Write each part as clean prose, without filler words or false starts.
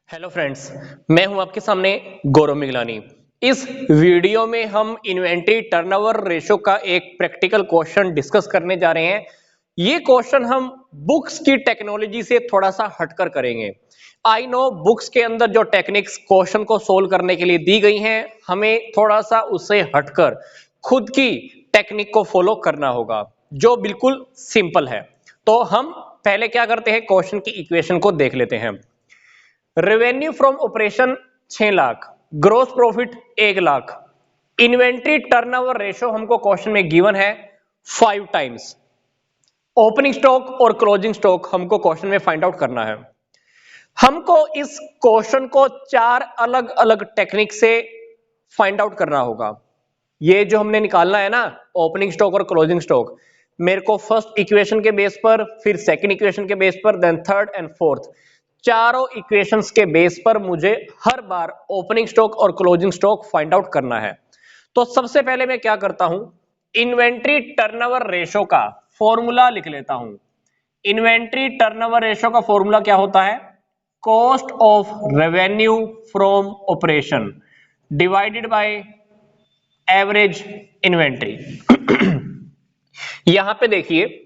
Hello friends, मैं हूं आपके सामने गौरव मिगलानी। इस वीडियो में हम इन्वेंट्री टर्नओवर रेशो का एक प्रैक्टिकल क्वेश्चन डिस्कस करने जा रहे हैं। ये क्वेश्चन हम बुक्स की टेक्नोलॉजी से थोड़ा सा हटकर करेंगे। आई नो बुक्स के अंदर जो टेक्निक्स क्वेश्चन को सोल्व करने के लिए दी गई हैं, हमें थोड़ा सा उससे हटकर खुद की टेक्निक को फॉलो करना होगा जो बिल्कुल सिंपल है। तो हम पहले क्या करते हैं, क्वेश्चन की इक्वेशन को देख लेते हैं। Revenue from operation 6 lakh, gross profit 1 lakh, inventory turnover ratio हमको क्वेश्चन में गिवन है 5 टाइम्स, ओपनिंग स्टॉक और क्लोजिंग स्टॉक हमको क्वेश्चन में फाइंड आउट करना है। हमको इस क्वेश्चन को 4 अलग अलग टेक्निक से फाइंड आउट करना होगा। ये जो हमने निकालना है ना, ओपनिंग स्टॉक और क्लोजिंग स्टॉक, मेरे को फर्स्ट इक्वेशन के बेस पर, फिर सेकंड इक्वेशन के बेस पर, देन थर्ड एंड फोर्थ, चारों इक्वेशंस के बेस पर मुझे हर बार ओपनिंग स्टॉक और क्लोजिंग स्टॉक फाइंड आउट करना है। तो सबसे पहले मैं क्या करता हूं, इन्वेंट्री टर्नओवर रेशो का फॉर्मूला लिख लेता हूं। इन्वेंट्री टर्नओवर रेशो का फॉर्मूला क्या होता है? Cost of revenue from operation divided by average inventory. यहां पे देखिए,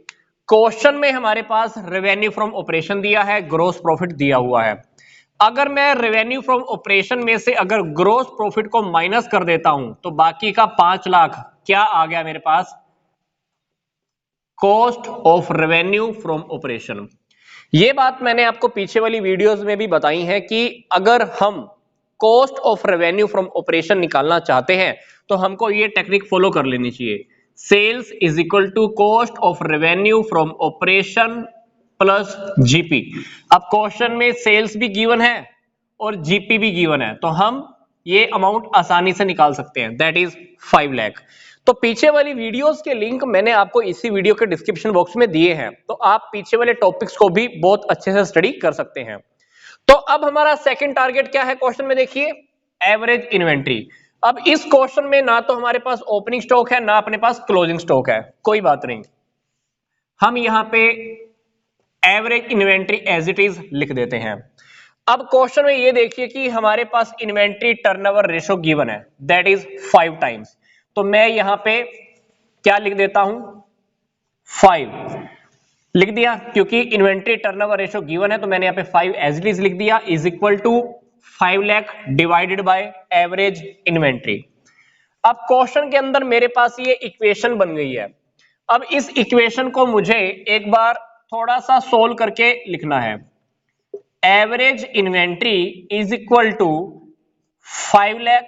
क्वेश्चन में हमारे पास रेवेन्यू फ्रॉम ऑपरेशन दिया है, ग्रोस प्रॉफिट दिया हुआ है। अगर मैं रेवेन्यू फ्रॉम ऑपरेशन में से अगर ग्रोस प्रॉफिट को माइनस कर देता हूं तो बाकी का 5 लाख क्या आ गया मेरे पास? Cost of revenue from operation. ये बात मैंने आपको पीछे वाली वीडियोस में भी बताई है कि अगर हम cost of revenue from operation निकालना चाहते हैं तो हमको ये टेक्निक फॉलो कर लेनी चाहिए। Sales is equal to cost of revenue from operation plus GP. अब क्वेश्चन में सेल्स भी गिवन है और जीपी भी गिवन है, तो हम ये अमाउंट आसानी से निकाल सकते हैं, दैट इज 5 लाख। तो पीछे वाली वीडियोस के लिंक मैंने आपको इसी वीडियो के डिस्क्रिप्शन बॉक्स में दिए हैं, तो आप पीछे वाले टॉपिक्स को भी बहुत अच्छे से स्टडी कर सकते हैं। तो अब हमारा सेकंड टारगेट क्या है क्वेश्चन में, देखिए, एवरेज इन्वेंट्री। अब इस क्वेश्चन में ना तो हमारे पास ओपनिंग स्टॉक है, ना अपने पास क्लोजिंग स्टॉक है, कोई बात नहीं, हम यहां पे average inventory as it is लिख देते हैं। अब क्वेश्चन में ये देखिए कि हमारे पास इन्वेंट्री टर्नओवर रेशो गिवन है, दैट इज 5 टाइम्स। तो मैं यहां पे क्या लिख देता हूं, 5 लिख दिया, क्योंकि इन्वेंट्री टर्नओवर रेशो गिवन है तो मैंने यहां पे 5 एज इट इज लिख दिया, is equal to 5 lakh divided by average inventory. अब क्वेश्चन के अंदर मेरे पास ये इक्वेशन बन गई है। अब इस इक्वेशन को मुझे एक बार थोड़ा सा सोल्व करके लिखना है। Average inventory is equal to 5 lakh,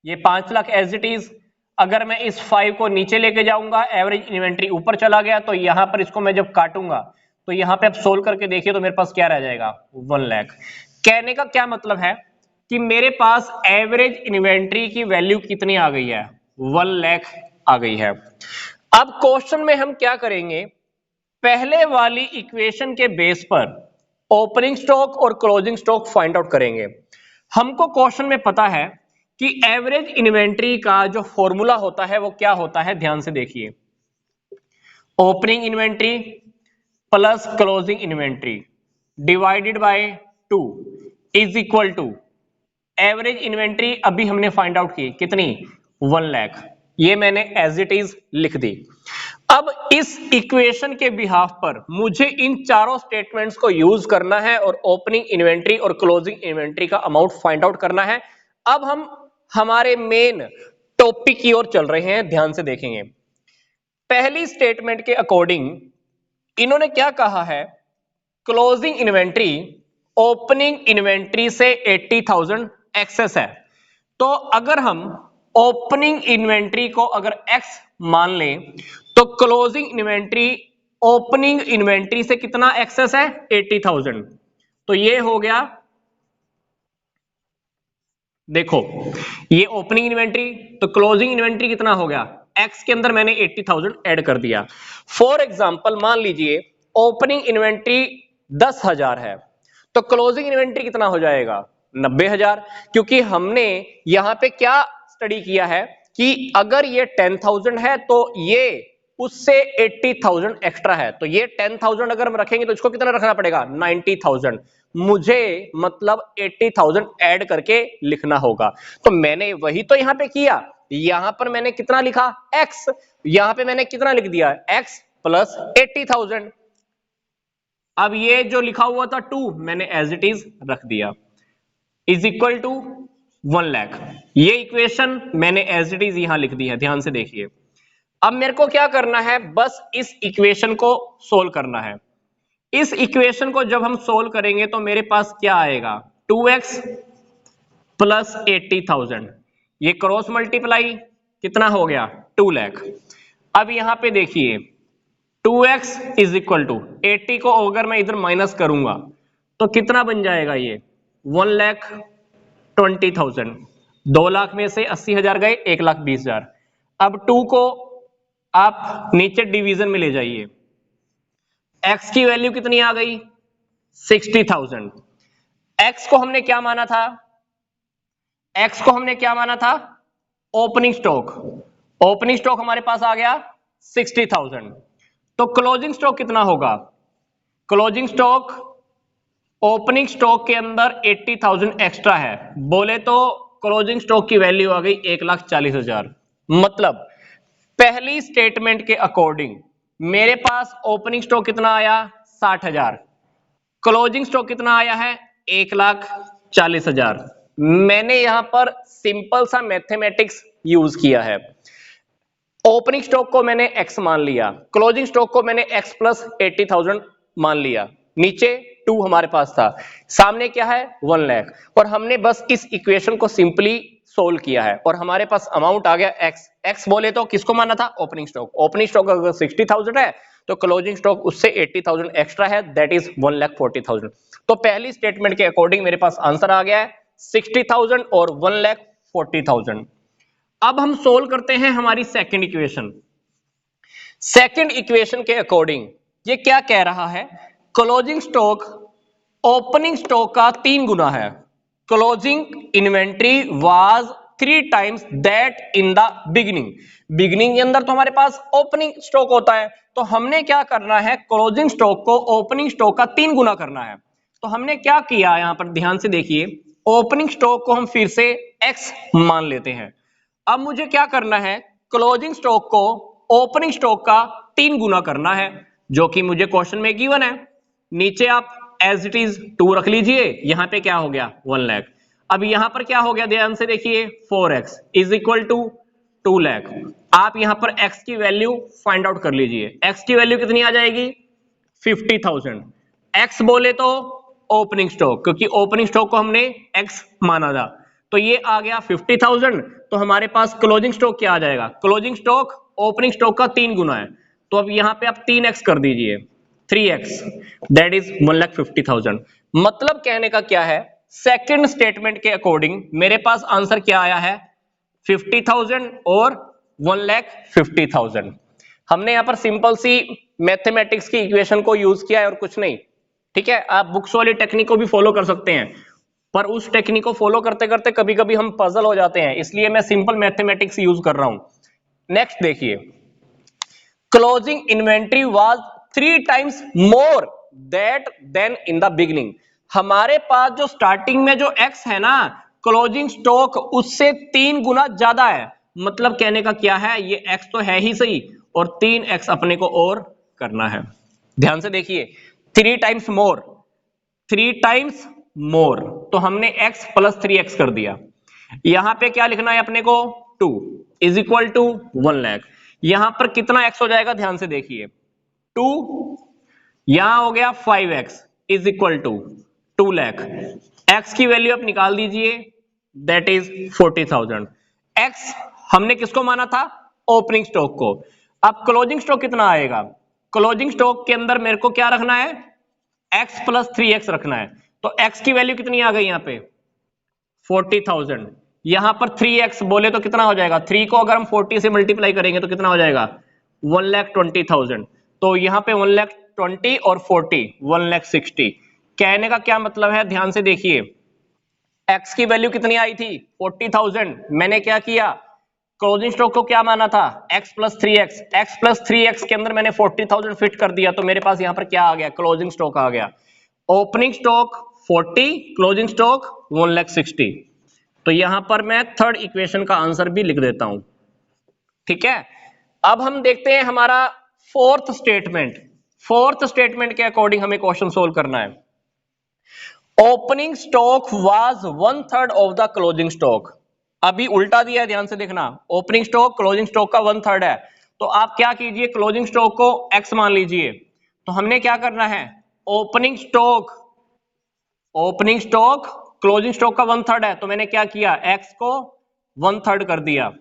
ये 5 लाख एज इट इज। अगर मैं इस 5 को नीचे लेके जाऊंगा, एवरेज इन्वेंट्री ऊपर चला गया, तो यहां पर इसको मैं जब काटूंगा तो यहां पे आप सोल्व करके देखिए तो मेरे पास क्या रह जाएगा, 1 लाख। कहने का क्या मतलब है कि मेरे पास एवरेज इन्वेंट्री की वैल्यू कितनी आ गई है, 1 लाख आ गई है। अब क्वेश्चन में हम क्या करेंगे, पहले वाली इक्वेशन के बेस पर ओपनिंग स्टॉक और क्लोजिंग स्टॉक फाइंड आउट करेंगे। हमको क्वेश्चन में पता है कि एवरेज इन्वेंट्री का जो फॉर्मूला होता है वो क्या होता है, ध्यान से देखिए, opening inventory plus closing inventory divided by 2 is equal to average inventory अभी हमने फाइंड आउट की कितनी, 1 लाख। ये मैंने एज इट इज लिख दी। अब इस इक्वेशन के बिहाफ पर मुझे इन चारों स्टेटमेंट्स को यूज करना है और ओपनिंग इन्वेंट्री और क्लोजिंग इन्वेंट्री का अमाउंट फाइंड आउट करना है। अब हम हमारे मेन टॉपिक की ओर चल रहे हैं, ध्यान से देखेंगे। पहली स्टेटमेंट के अकॉर्डिंग इन्होंने क्या कहा है, क्लोजिंग इन्वेंट्री ओपनिंग इन्वेंट्री से 80,000 एक्सेस है। तो अगर हम ओपनिंग इन्वेंट्री को अगर एक्स मान लें तो क्लोजिंग इन्वेंट्री ओपनिंग इन्वेंट्री से कितना एक्सेस है, 80,000। तो ये हो गया, देखो, ये ओपनिंग इन्वेंट्री, तो क्लोजिंग इन्वेंट्री कितना हो गया, एक्स के अंदर मैंने 80,000 ऐड कर दिया। फॉर एग्जांपल मान लीजिए ओपनिंग इन्वेंट्री 10,000 है, तो क्लोजिंग इन्वेंट्री कितना हो जाएगा, 90,000। क्योंकि हमने यहां पे क्या स्टडी किया है कि अगर ये 10,000 है तो ये उससे 80,000 एक्स्ट्रा है, तो ये 10,000 अगर हम रखेंगे तो इसको कितना रखना पड़ेगा, 90,000। मुझे मतलब 80,000 ऐड करके लिखना होगा। तो मैंने वही तो यहां पे किया, यहां पर मैंने कितना लिखा x, यहां पे मैंने कितना लिख दिया x प्लस 80,000। अब ये जो लिखा हुआ था 2 मैंने एज इट इज रख दिया, इज इक्वल टू 1 लाख। ये इक्वेशन मैंने एज इट इज यहां लिख दी है, ध्यान से देखिए। अब मेरे को क्या करना है, बस इस इक्वेशन को सोल्व करना है। इस इक्वेशन को जब हम सोल्व करेंगे तो मेरे पास क्या आएगा, 2x प्लस 80,000, ये क्रॉस मल्टीप्लाई कितना हो गया 2 लाख। अब यहां पे देखिए 2x इज इक्वल टू 80 को अगर मैं इधर माइनस करूंगा तो कितना बन जाएगा, ये 1,20,000। 2 लाख में से 80,000 गए, 1,20,000। अब 2 को आप नीचे डिवीजन में ले जाइए, x की वैल्यू कितनी आ गई 60,000। x को हमने क्या माना था, x को हमने क्या माना था ओपनिंग स्टॉक, ओपनिंग स्टॉक हमारे पास आ गया 60,000। तो क्लोजिंग स्टॉक कितना होगा, क्लोजिंग स्टॉक ओपनिंग स्टॉक के अंदर 80,000 एक्स्ट्रा है, बोले तो क्लोजिंग स्टॉक की वैल्यू आ गई 1,40,000। मतलब पहली स्टेटमेंट के अकॉर्डिंग मेरे पास ओपनिंग स्टॉक कितना आया 60,000, क्लोजिंग स्टॉक कितना आया है 1,40,000। मैंने यहां पर सिंपल सा मैथमेटिक्स यूज किया है। ओपनिंग स्टॉक को मैंने x मान लिया, क्लोजिंग स्टॉक को मैंने x प्लस 80,000 मान लिया, नीचे 2 हमारे पास था, सामने क्या है 1 लाख, और हमने बस इस इक्वेशन को सिंपली सोल्व किया है और हमारे पास अमाउंट आ गया x। x बोले तो किसको माना था ओपनिंग स्टॉक, ओपनिंग स्टॉक अगर 60,000 है तो क्लोजिंग स्टॉक उससे 80,000 एक्स्ट्रा है, दैट इज 1,40,000। तो पहली स्टेटमेंट के अकॉर्डिंग मेरे पास आंसर आ गया है 60,000 और 1,40,000। अब हम सोल्व करते हैं हमारी सेकंड इक्वेशन। सेकंड इक्वेशन के अकॉर्डिंग ये क्या कह रहा है, क्लोजिंग स्टॉक ओपनिंग स्टॉक का 3 गुना है, closing inventory was 3 times that in the beginning. Beginning के अंदर तो हमारे पास ओपनिंग स्टॉक होता है, तो हमने क्या करना है क्लोजिंग स्टॉक को ओपनिंग स्टॉक का 3 गुना करना है। तो हमने क्या किया, यहां पर ध्यान से देखिए, ओपनिंग स्टॉक को हम फिर से x मान लेते हैं। अब मुझे क्या करना है, क्लोजिंग स्टॉक को ओपनिंग स्टॉक का 3 गुना करना है, जो कि मुझे क्वेश्चन में गिवन है। नीचे आप एज इट इज 2 रख लीजिए, यहां पे क्या हो गया 1 लाख। अब यहां पर क्या हो गया, ध्यान से देखिए 4x is equal to 2 lakh. आप यहां पर x की वैल्यू फाइंड आउट कर लीजिए, x की वैल्यू कितनी आ जाएगी 50,000। x बोले तो ओपनिंग स्टॉक, क्योंकि ओपनिंग स्टॉक को हमने x माना था, तो ये आ गया 50,000। तो हमारे पास क्लोजिंग स्टॉक क्या आ जाएगा, क्लोजिंग स्टॉक ओपनिंग स्टॉक का 3 गुना है, तो अब यहां पे आप 3x कर दीजिए, 3x दैट इज 1,50,000। मतलब कहने का क्या है, सेकंड स्टेटमेंट के अकॉर्डिंग मेरे पास आंसर क्या आया है 50,000 और 1,50,000। हमने यहां पर सिंपल सी मैथमेटिक्स की इक्वेशन को यूज किया है और कुछ नहीं, ठीक है। आप बुक्स वाली टेक्निक को भी फॉलो कर सकते हैं, पर उस टेक्निक को फॉलो करते करते कभी कभी हम पजल हो जाते हैं, इसलिए मैं सिंपल मैथमेटिक्स यूज कर रहा हूं। नेक्स्ट देखिए, closing inventory was 3 times more that than in the beginning. हमारे पास जो स्टार्टिंग में जो x है ना, क्लोजिंग स्टॉक उससे 3 गुना ज्यादा है। मतलब कहने का क्या है, ये x तो है ही सही और 3x अपने को और करना है। ध्यान से देखिए 3 टाइम्स मोर, 3 टाइम्स मोर, तो हमने x प्लस 3x कर दिया। यहां पे क्या लिखना है अपने को 2 इज इक्वल टू 1 लाख। यहां पर कितना x हो जाएगा, ध्यान से देखिए 2, यहां हो गया 5x is equal to 2 lakh. x की वैल्यू आप निकाल दीजिए, दैट इज 40,000। x हमने किसको माना था ओपनिंग स्टॉक को। अब क्लोजिंग स्टॉक कितना आएगा, क्लोजिंग स्टॉक के अंदर मेरे को क्या रखना है x प्लस 3x रखना है, तो x की वैल्यू कितनी आ गई यहां पे 40,000। यहां पर 3x बोले तो कितना हो जाएगा, 3 को अगर हम 40 से मल्टीप्लाई करेंगे तो कितना हो जाएगा 1,20,000। तो यहां पे 1,20,000 और 40 1,60,000। कहने का क्या मतलब है, ध्यान से देखिए x की वैल्यू कितनी आई थी 40,000, मैंने क्या किया क्लोजिंग स्टॉक को क्या माना था x plus 3x, x plus 3x के अंदर मैंने 40,000 फिट कर दिया, तो मेरे पास यहां पर क्या आ गया क्लोजिंग स्टॉक आ गया। Opening stock 40, closing stock 1,60,000। तो यहां पर मैं थर्ड इक्वेशन का आंसर भी लिख देता हूं। ठीक है, अब हम देखते हैं हमारा फोर्थ स्टेटमेंट। फोर्थ स्टेटमेंट के अकॉर्डिंग हमें क्वेश्चन सोल्व करना है। Opening stock was 1/3 of the closing stock. अभी उल्टा दिया है, ध्यान से देखना। ओपनिंग स्टॉक क्लोजिंग स्टॉक का 1/3 है, तो आप क्या कीजिए, क्लोजिंग स्टॉक को x मान लीजिए। तो हमने क्या करना है, ओपनिंग स्टॉक क्लोजिंग स्टॉक का 1/3 है, तो मैंने क्या किया, x को 1/3 कर दिया।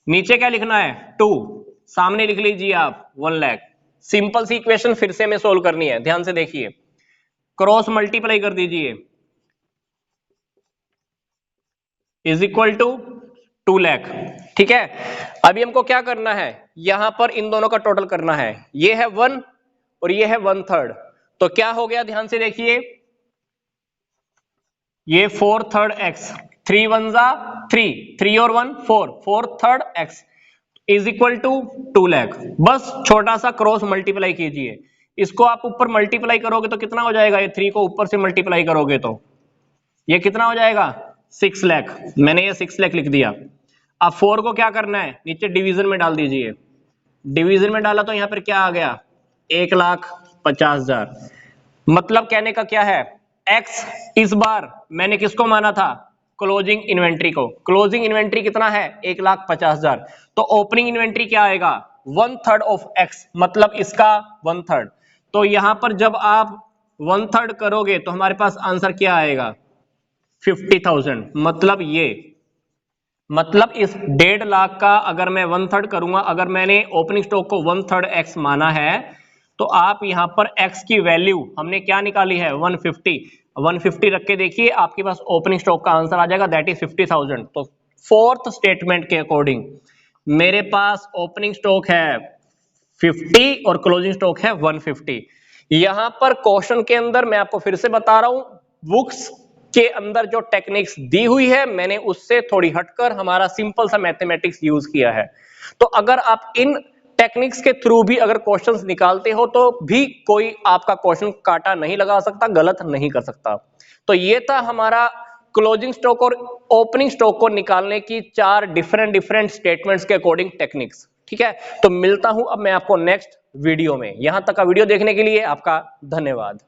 नीचे क्या लिखना है, 2, सामने लिख लीजिए आप 1 लाख। सिंपल सी इक्वेशन फिर से हमें सोल्व करनी है, ध्यान से देखिए। क्रॉस मल्टीप्लाई कर दीजिए, इज इक्वल टू 2 लाख। ठीक है, अभी हमको क्या करना है, यहां पर इन दोनों का टोटल करना है। ये है 1 और ये है 1/3, तो क्या हो गया, ध्यान से देखिए। ये 4/3 x, 3 1 जा 3, 3 और 1 4, 4/3 x is equal to 2 lakh. बस छोटा सा क्रॉस मल्टीप्लाई कीजिए, इसको आप ऊपर मल्टीप्लाई करोगे तो कितना हो जाएगा, ये 3 को ऊपर से मल्टीप्लाई करोगे तो ये कितना हो जाएगा, 6 लाख। मैंने ये 6 लाख लिख दिया। अब 4 को क्या करना है, नीचे डिवीजन में डाल दीजिए। डिवीजन में डाला तो यहां पर क्या आ गया, 1,50,000। मतलब कहने का क्या है, x इस बार मैंने किसको माना था, क्लोजिंग इन्वेंट्री को। क्लोजिंग इन्वेंट्री कितना है, 1,50,000। तो ओपनिंग इन्वेंट्री क्या आएगा, 1/3 ऑफ x, मतलब इसका 1/3। तो यहां पर जब आप 1/3 करोगे तो हमारे पास आंसर क्या आएगा, 50,000। मतलब ये, मतलब इस 1.5 लाख का अगर मैं 1/3 करूंगा, अगर मैंने ओपनिंग स्टॉक को 1/3 x माना है, तो आप यहां पर x की वैल्यू हमने क्या निकाली है, 150 रख के देखिए, आपके पास ओपनिंग स्टॉक का आंसर आ जाएगा, दैट इज 50,000। तो फोर्थ स्टेटमेंट के अकॉर्डिंग मेरे पास ओपनिंग स्टॉक है 50 और क्लोजिंग स्टॉक है 150। यहां पर क्वेश्चन के अंदर मैं आपको फिर से बता रहा हूं, बुक्स के अंदर जो टेक्निक्स दी हुई है मैंने उससे थोड़ी हटकर हमारा सिंपल सा मैथमेटिक्स यूज किया है। तो अगर आप इन टेक्निक्स के थ्रू भी अगर क्वेश्चंस निकालते हो तो भी कोई आपका क्वेश्चन काटा नहीं लगा सकता, गलत नहीं कर सकता। तो ये था हमारा क्लोजिंग स्टॉक और ओपनिंग स्टॉक को निकालने की 4 डिफरेंट स्टेटमेंट्स के अकॉर्डिंग टेक्निक्स। ठीक है, तो मिलता हूं अब मैं आपको नेक्स्ट वीडियो में। यहां तक का वीडियो देखने के लिए आपका धन्यवाद।